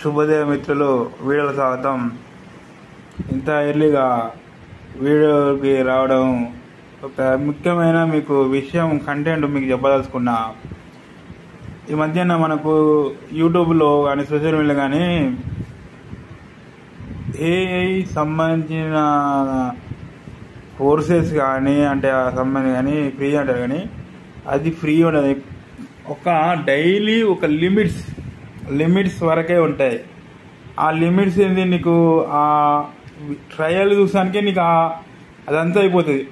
శుభోదయ మిత్రులు, వీడియోకి స్వాగతం. ఇంత ఎర్లీగా వీడియోకి రావడం ఒక ముఖ్యమైన మీకు విషయం, కంటెంట్ మీకు చెప్పదలుచుకున్నా. ఈ మధ్యన మనకు యూట్యూబ్లో కానీ సోషల్ మీడియా కానీ ఏఐ సంబంధించిన కోర్సెస్ కానీ అంటే సంబంధించి కానీ ఫ్రీ అంటారు, కానీ అది ఫ్రీ ఉండదు. ఒక డైలీ ఒక లిమిట్స్ వరకే ఉంటాయి. ఆ లిమిట్స్ ఏంది, నీకు ఆ ట్రయల్ చూసానికే నీకు అదంతా అయిపోతుంది.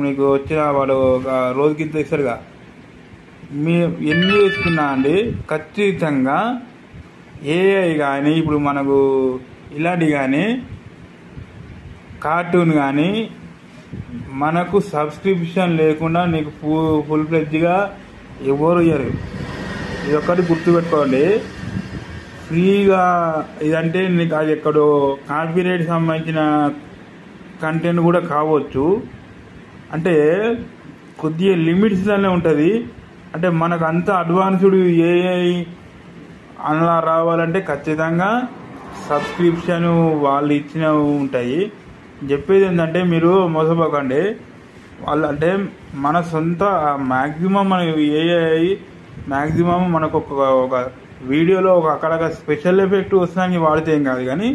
నీకు వచ్చిన వాడు రోజుకి ఇంత ఇస్తారుగా, మీ ఎన్ని చేసుకున్నా అండి ఖచ్చితంగా ఏఐ కానీ ఇప్పుడు మనకు ఇలాంటి కానీ కార్టూన్ కానీ మనకు సబ్స్క్రిప్షన్ లేకుండా నీకు ఫుల్ ఫ్లెడ్జ్గా ఎవరు ఇయ్యరు. ఇది ఒక్కటి గుర్తుపెట్టుకోండి. ఫ్రీగా ఇదంటే నీకు అది ఎక్కడో కాపీరైట్ సంబంధించిన కంటెంట్ కూడా కావచ్చు. అంటే కొద్దిగా లిమిట్స్లోనే ఉంటుంది. అంటే మనకు అంత అడ్వాన్స్డ్ ఏఐ అలా రావాలంటే ఖచ్చితంగా సబ్స్క్రిప్షన్ వాళ్ళు ఇచ్చినవి ఉంటాయి. చెప్పేది ఏంటంటే మీరు మోసపోకండి. వాళ్ళు అంటే మన సొంత మ్యాక్సిమం మన ఏఐ మ్యాక్సిమం మనకు ఒక వీడియోలో అక్కడ స్పెషల్ ఎఫెక్ట్ వస్తానికి వాడితే ఏం కాదు, కానీ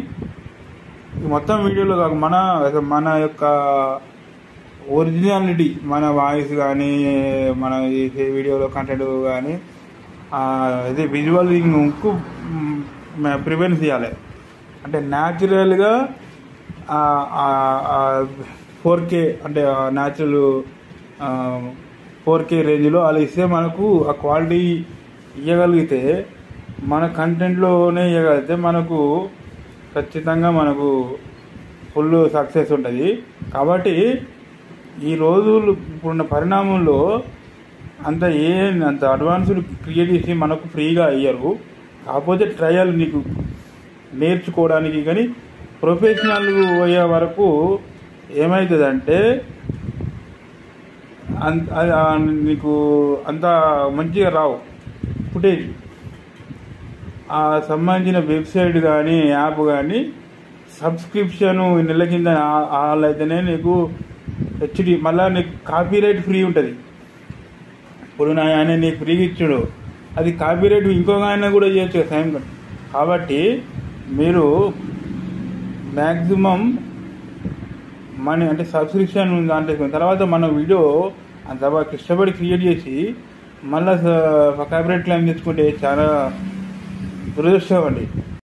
మొత్తం వీడియోలో కాదు, మన యొక్క ఒరిజినాలిటీ, మన వాయిస్ కానీ మన వీడియోలో కంటెంట్ కానీ అదే విజువల్కు ప్రివెన్స్ చేయాలి. అంటే న్యాచురల్గా 4K అంటే న్యాచురల్ 4K రేంజ్లో అలా ఇస్తే మనకు ఆ క్వాలిటీ ఇవ్వగలిగితే, మన కంటెంట్లోనే ఇవ్వగలిగితే మనకు ఖచ్చితంగా మనకు ఫుల్ సక్సెస్ ఉంటుంది. కాబట్టి ఈ రోజులు ఇప్పుడున్న పరిణామంలో అంత అడ్వాన్స్డ్ క్రియేట్ చేసి మనకు ఫ్రీగా అయ్యారు. కాకపోతే ట్రయల్ నీకు నేర్చుకోవడానికి, కానీ ప్రొఫెషనల్ పోయే వరకు ఏమవుతుందంటే నీకు అంత మంచిగా రావు ఫుటేజ్. ఆ సంబంధించిన వెబ్సైట్ కానీ యాప్ కానీ సబ్స్క్రిప్షన్ నెల కింద వాళ్ళైతేనే నీకు హెచ్డి, మళ్ళీ నీకు కాపీరైట్ ఫ్రీ ఉంటుంది. ఇప్పుడు ఆయన నీకు ఫ్రీగా ఇచ్చాడు, అది కాపీరైట్ ఇంకొక ఆయన కూడా చేయొచ్చు సేమ్. కాబట్టి మీరు మ్యాక్సిమం మనీ అంటే సబ్స్క్రిప్షన్ దాంట్లో తర్వాత మన వీడియో అంత బాగా కష్టపడి క్రియేట్ చేసి మళ్ళీ కాపీరైట్ క్లెయిమ్ తెచ్చుకుంటే చాలా దురదృష్టం అండి.